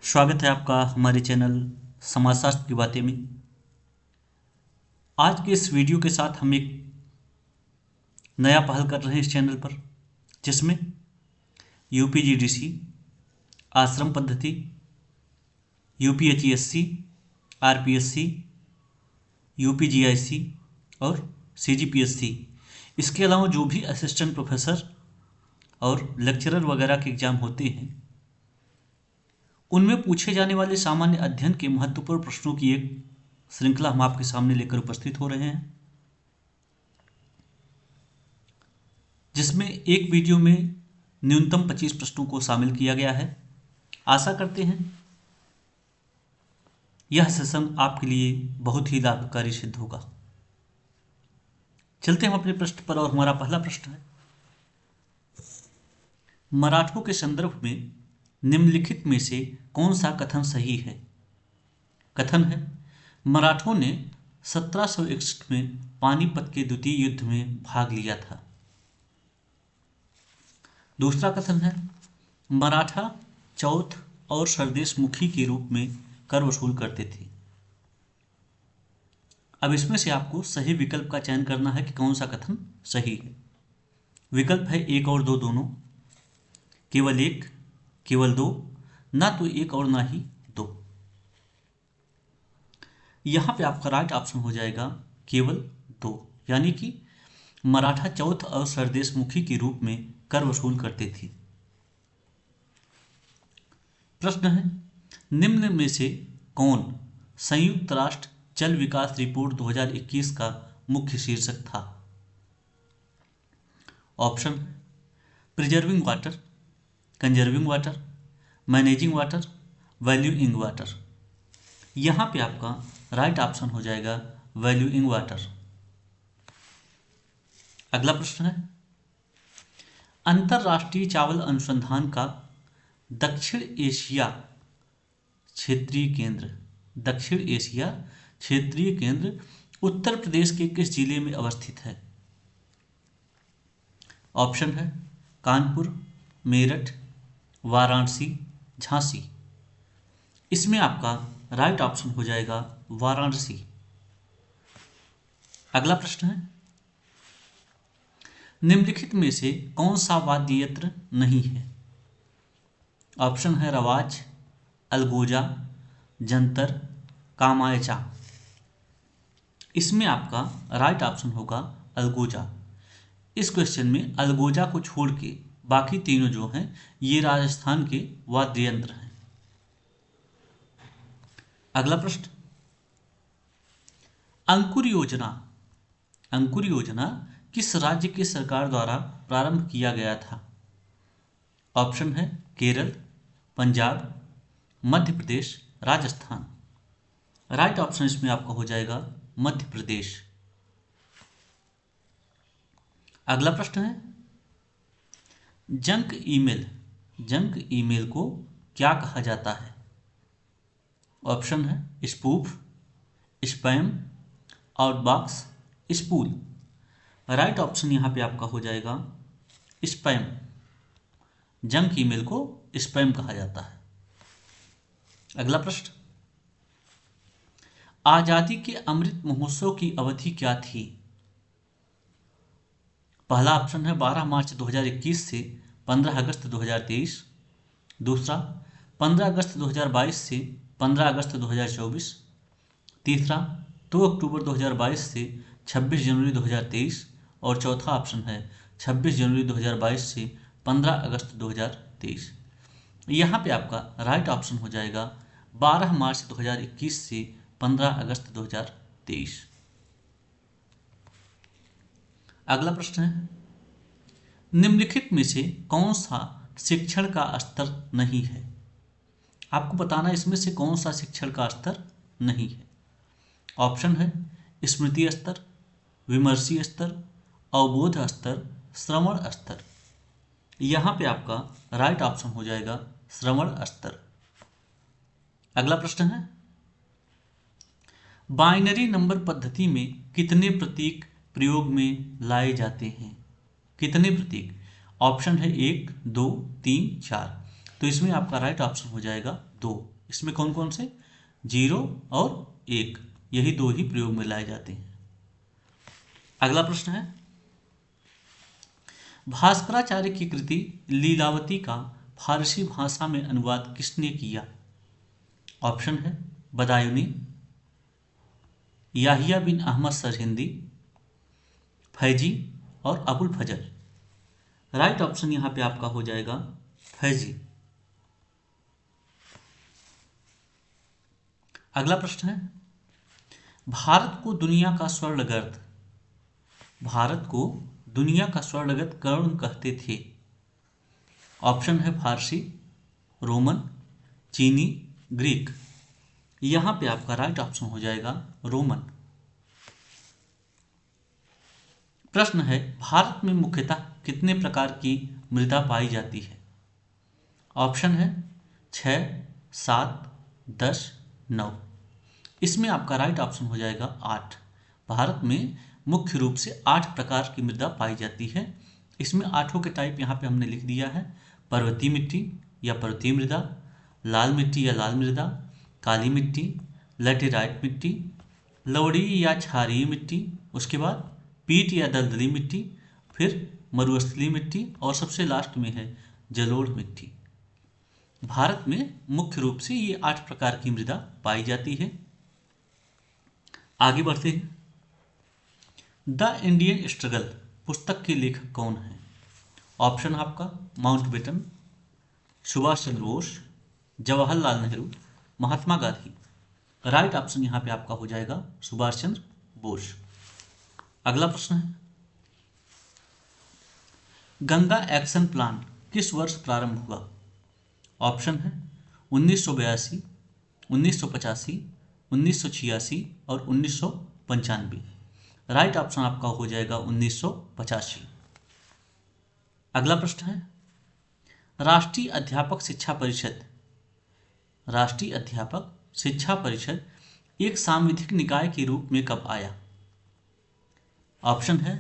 स्वागत है आपका हमारे चैनल समाजशास्त्र की बातें में। आज के इस वीडियो के साथ हम एक नया पहल कर रहे हैं इस चैनल पर, जिसमें यूपीजीडीसी, आश्रम पद्धति, यूपीएचईएससी, आरपीएससी, यूपीजीआईसी और सीजीपीएससी, इसके अलावा जो भी असिस्टेंट प्रोफेसर और लेक्चरर वगैरह के एग्जाम होते हैं उनमें पूछे जाने वाले सामान्य अध्ययन के महत्वपूर्ण प्रश्नों की एक श्रृंखला हम आपके सामने लेकर उपस्थित हो रहे हैं, जिसमें एक वीडियो में न्यूनतम 25 प्रश्नों को शामिल किया गया है। आशा करते हैं यह सेशन आपके लिए बहुत ही लाभकारी सिद्ध होगा। चलते हैं अपने प्रश्न पर और हमारा पहला प्रश्न है, मराठों के संदर्भ में निम्नलिखित में से कौन सा कथन सही है? कथन है, मराठों ने 1761 में पानीपत के द्वितीय युद्ध में भाग लिया था। दूसरा कथन है, मराठा चौथ और सरदेश मुखी के रूप में कर वसूल करते थे। अब इसमें से आपको सही विकल्प का चयन करना है कि कौन सा कथन सही है। विकल्प है 1 और 2 दोनों, केवल 1, केवल 2, ना तो 1 और ना ही 2। यहां पे आपका राइट ऑप्शन हो जाएगा केवल 2, यानी कि मराठा चौथ और सरदेश मुखी के रूप में कर वसूल करते थे। प्रश्न है, निम्न में से कौन संयुक्त राष्ट्र जल विकास रिपोर्ट 2021 का मुख्य शीर्षक था? Option, preserving water, conserving water, managing water, valuing water. यहां पे आपका राइट ऑप्शन हो जाएगा वैल्यूइंग वाटर। अगला प्रश्न है, अंतरराष्ट्रीय चावल अनुसंधान का दक्षिण एशिया क्षेत्रीय केंद्र उत्तर प्रदेश के किस जिले में अवस्थित है? ऑप्शन है कानपुर, मेरठ, वाराणसी, झांसी। इसमें आपका राइट ऑप्शन हो जाएगा वाराणसी। अगला प्रश्न है, निम्नलिखित में से कौन सा वाद्य यंत्र नहीं है? ऑप्शन है रवाज, अलगोजा, जंतर, कामायचा। इसमें आपका राइट ऑप्शन होगा अलगोजा। इस क्वेश्चन में अलगोजा को छोड़ के बाकी तीनों जो हैं ये राजस्थान के वाद्य यंत्र हैं। अगला प्रश्न, अंकुर योजना किस राज्य की सरकार द्वारा प्रारंभ किया गया था? ऑप्शन है केरल, पंजाब, मध्य प्रदेश, राजस्थान। राइट ऑप्शन इसमें आपका हो जाएगा मध्य प्रदेश। अगला प्रश्न है, जंक ईमेल को क्या कहा जाता है? ऑप्शन है spoof, spam, outbox, spool. Right option यहां पे आपका हो जाएगा स्पैम। जंक ईमेल को स्पैम कहा जाता है। अगला प्रश्न, आजादी के अमृत महोत्सव की अवधि क्या थी? पहला ऑप्शन है 12 मार्च 2021 से 15 अगस्त 2023। दूसरा 15 अगस्त 2022 से 15 अगस्त 2024। तीसरा 2 अक्टूबर 2022 से 26 जनवरी 2023। और चौथा ऑप्शन है 26 जनवरी 2022 से 15 अगस्त 2023। यहाँ पे आपका राइट ऑप्शन हो जाएगा 12 मार्च 2021 से 15 अगस्त 2023। अगला प्रश्न है, निम्नलिखित में से कौन सा शिक्षण का स्तर नहीं है? आपको बताना इसमें से कौन सा शिक्षण का स्तर नहीं है। ऑप्शन है स्मृति स्तर, विमर्शीय स्तर, अवबोध स्तर, श्रवण स्तर। यहां पे आपका राइट ऑप्शन हो जाएगा श्रवण स्तर। अगला प्रश्न है, बाइनरी नंबर पद्धति में कितने प्रतीक प्रयोग में लाए जाते हैं? कितने प्रतीक? ऑप्शन है 1, 2, 3, 4। तो इसमें आपका राइट ऑप्शन हो जाएगा 2। इसमें कौन कौन से? 0 और 1, यही दो ही प्रयोग में लाए जाते हैं। अगला प्रश्न है, भास्कराचार्य की कृति लीलावती का फारसी भाषा में अनुवाद किसने किया? ऑप्शन है बदायूनी, याहिया बिन अहमद सरहिंदी, फैजी और अबुल फजल। राइट ऑप्शन यहां पे आपका हो जाएगा फैजी। अगला प्रश्न है, भारत को दुनिया का स्वर्णगर्त, भारत को दुनिया का स्वर्णगर्त कौन कहते थे? ऑप्शन है फारसी, रोमन, चीनी, ग्रीक। यहां पे आपका राइट ऑप्शन हो जाएगा रोमन। प्रश्न है, भारत में मुख्यतः कितने प्रकार की मृदा पाई जाती है? ऑप्शन है 6, 7, 10, 9। इसमें आपका राइट ऑप्शन हो जाएगा 8। भारत में मुख्य रूप से 8 प्रकार की मृदा पाई जाती है। इसमें 8 के टाइप यहाँ पे हमने लिख दिया है। पर्वतीय मिट्टी या पर्वतीय मृदा, लाल मिट्टी या लाल मृदा, काली मिट्टी, लैटेराइट मिट्टी, लवड़ी या क्षारीय मिट्टी, उसके बाद पीट या दलदली मिट्टी, फिर मरुस्थलीय मिट्टी और सबसे लास्ट में है जलोढ़ मिट्टी। भारत में मुख्य रूप से ये 8 प्रकार की मृदा पाई जाती है। आगे बढ़ते हैं। द इंडियन स्ट्रगल पुस्तक के लेखक कौन है? ऑप्शन आपका Mountbatten, Subhash Chandra Bose, Jawaharlal Nehru, Mahatma Gandhi. Right option यहां पे आपका हो जाएगा सुभाष चंद्र बोस। अगला प्रश्न है, गंगा एक्शन प्लान किस वर्ष प्रारंभ हुआ? ऑप्शन है 1982, 1985, 1986 और 1995। राइट ऑप्शन आपका हो जाएगा 1985। अगला प्रश्न है, राष्ट्रीय अध्यापक शिक्षा परिषद, राष्ट्रीय अध्यापक शिक्षा परिषद एक सांविधिक निकाय के रूप में कब आया? ऑप्शन है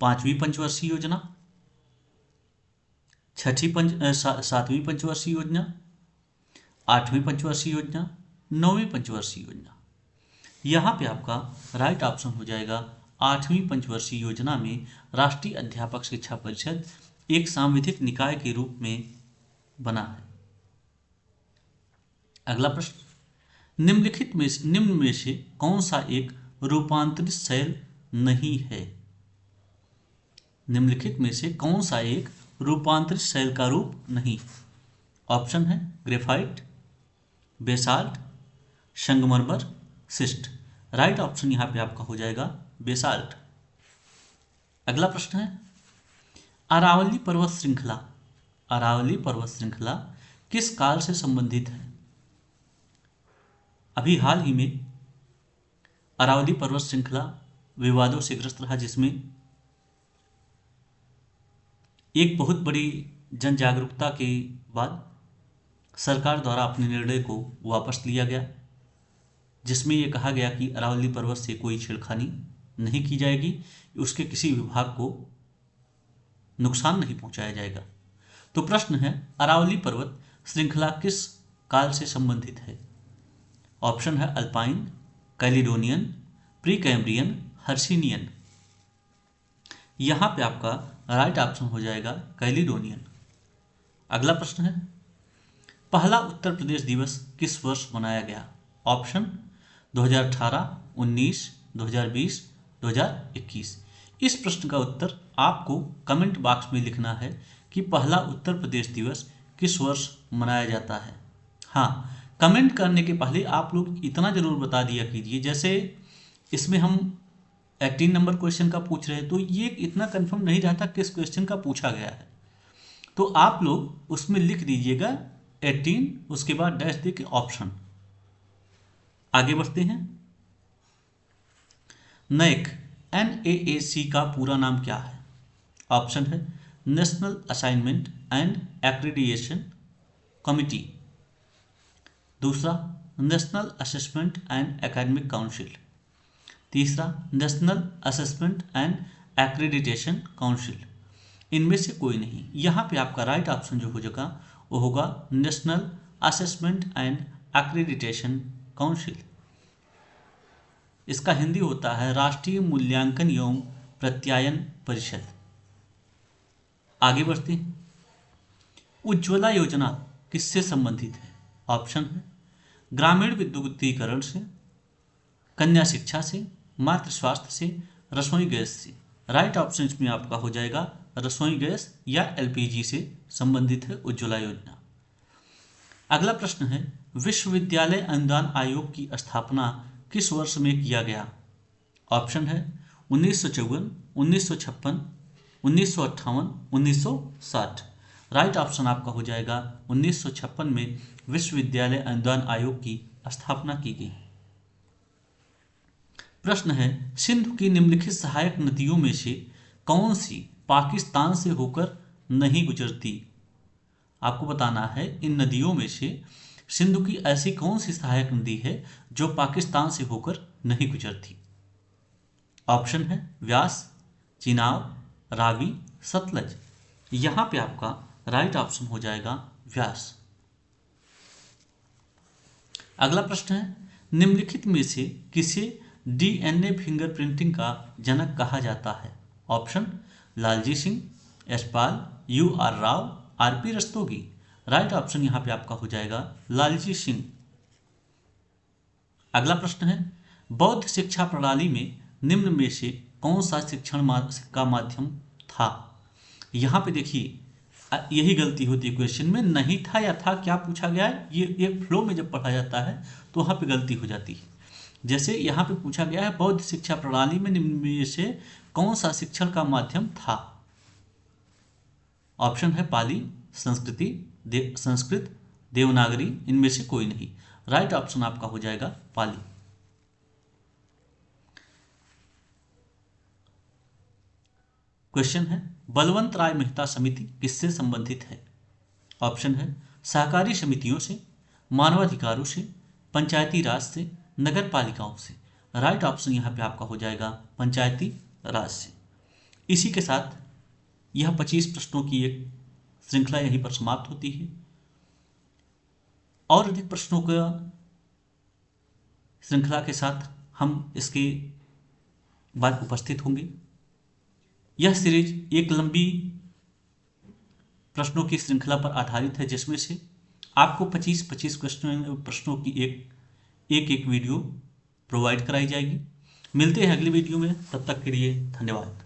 5वीं पंचवर्षीय योजना, 7वीं पंचवर्षीय योजना, 8वीं पंचवर्षीय योजना, 9वीं पंचवर्षीय योजना। यहाँ पे आपका राइट ऑप्शन हो जाएगा 8वीं पंचवर्षीय योजना में राष्ट्रीय अध्यापक शिक्षा परिषद एक सांविधिक निकाय के रूप में बना है। अगला प्रश्न, निम्न में से कौन सा एक रूपांतरित शैल नहीं है? निम्नलिखित में से कौन सा एक रूपांतरित शैल का रूप नहीं? ऑप्शन है ग्रेफाइट, बेसाल्ट, संगमरमर, सिस्ट। राइट ऑप्शन यहां पे आपका हो जाएगा बेसाल्ट। अगला प्रश्न है, अरावली पर्वत श्रृंखला, अरावली पर्वत श्रृंखला किस काल से संबंधित है? अभी हाल ही में अरावली पर्वत श्रृंखला विवादों से ग्रस्त रहा, जिसमें एक बहुत बड़ी जन जागरूकता के बाद सरकार द्वारा अपने निर्णय को वापस लिया गया, जिसमें यह कहा गया कि अरावली पर्वत से कोई छेड़खानी नहीं की जाएगी, उसके किसी विभाग को नुकसान नहीं पहुंचाया जाएगा। तो प्रश्न है, अरावली पर्वत श्रृंखला किस काल से संबंधित है? ऑप्शन है alpine, Caledonian, pre Cambrian, Hercynian. यहां पे आपका राइट ऑप्शन हो जाएगा कैलिडोनियन। अगला प्रश्न है, पहला उत्तर प्रदेश दिवस किस वर्ष मनाया गया? ऑप्शन 2018, 19, 2020, 2021। इस प्रश्न का उत्तर आपको कमेंट बॉक्स में लिखना है कि पहला उत्तर प्रदेश दिवस किस वर्ष मनाया जाता है। हाँ, कमेंट करने के पहले आप लोग इतना जरूर बता दिया कीजिए, जैसे इसमें हम 18 नंबर क्वेश्चन का पूछ रहे हैं तो ये इतना कंफर्म नहीं रहता किस क्वेश्चन का पूछा गया है, तो आप लोग उसमें लिख दीजिएगा 18, उसके बाद डैश दे के ऑप्शन। आगे बढ़ते हैं। नैक NAAC का पूरा नाम क्या है? ऑप्शन है national assignment and accreditation committee, दूसरा national assessment and academic council, तीसरा national assessment and accreditation council. इनमें से कोई नहीं। यहाँ पे आपका राइट ऑप्शन जो हो जाएगा वो होगा national assessment and accreditation council. इसका हिंदी होता है राष्ट्रीय मूल्यांकन एवं प्रत्यायन परिषद। आगे बढ़ते हैं। उज्ज्वला योजना किससे संबंधित है? ऑप्शन है ग्रामीण विद्युतीकरण से, कन्या शिक्षा से, मातृ स्वास्थ्य से, रसोई गैस से। राइट ऑप्शन इसमें आपका हो जाएगा रसोई गैस या एलपीजी से संबंधित है उज्ज्वला योजना। अगला प्रश्न है विश्वविद्यालय अनुदान आयोग की स्थापना किस वर्ष में किया गया? ऑप्शन है 1954, 1956, 1958, 1960। राइट ऑप्शन आपका हो जाएगा 1956 में विश्वविद्यालय अनुदान आयोग की स्थापना की गई। प्रश्न है सिंधु की निम्नलिखित सहायक नदियों में से कौन सी पाकिस्तान से होकर नहीं गुजरती? आपको बताना है इन नदियों में से सिंधु की ऐसी कौन सी सहायक नदी है जो पाकिस्तान से होकर नहीं गुजरती? ऑप्शन है व्यास, चिनाब, रावी, सतलज। यहां पे आपका राइट ऑप्शन हो जाएगा व्यास। अगला प्रश्न है निम्नलिखित में से किसे डीएनए फिंगरप्रिंटिंग का जनक कहा जाता है? Option Lalji Singh, Yashpal, U R Rao, RP Rastogi. Right option यहां पे आपका हो जाएगा लालजी सिंह। अगला प्रश्न है बौद्ध शिक्षा प्रणाली में निम्न में से कौन सा शिक्षण का माध्यम था? यहां पे देखिए यही गलती होती है क्वेश्चन में, नहीं था या था क्या पूछा गया है, ये एक फ्लो में जब पढ़ा जाता है तो वहां पे गलती हो जाती है। जैसे यहाँ पे पूछा गया है बौद्ध शिक्षा प्रणाली में निम्न में से कौन सा शिक्षण का माध्यम था? ऑप्शन है पाली, संस्कृत, देवनागरी, इनमें से कोई नहीं। राइट ऑप्शन आपका हो जाएगा पाली। क्वेश्चन है बलवंत राय मेहता समिति किससे संबंधित है? ऑप्शन है सहकारी समितियों से, मानवाधिकारों से, पंचायती राज से, नगर पालिकाओं से। राइट ऑप्शन यहाँ पे आपका हो जाएगा पंचायती राज से। इसी के साथ यह 25 प्रश्नों की एक श्रृंखला यहीं पर समाप्त होती है। और अधिक प्रश्नों का श्रृंखला के साथ हम इसके बाद उपस्थित होंगे। यह सीरीज एक लंबी प्रश्नों की श्रृंखला पर आधारित है जिसमें से आपको 25 प्रश्नों की एक वीडियो प्रोवाइड कराई जाएगी। मिलते हैं अगली वीडियो में, तब तक के लिए धन्यवाद।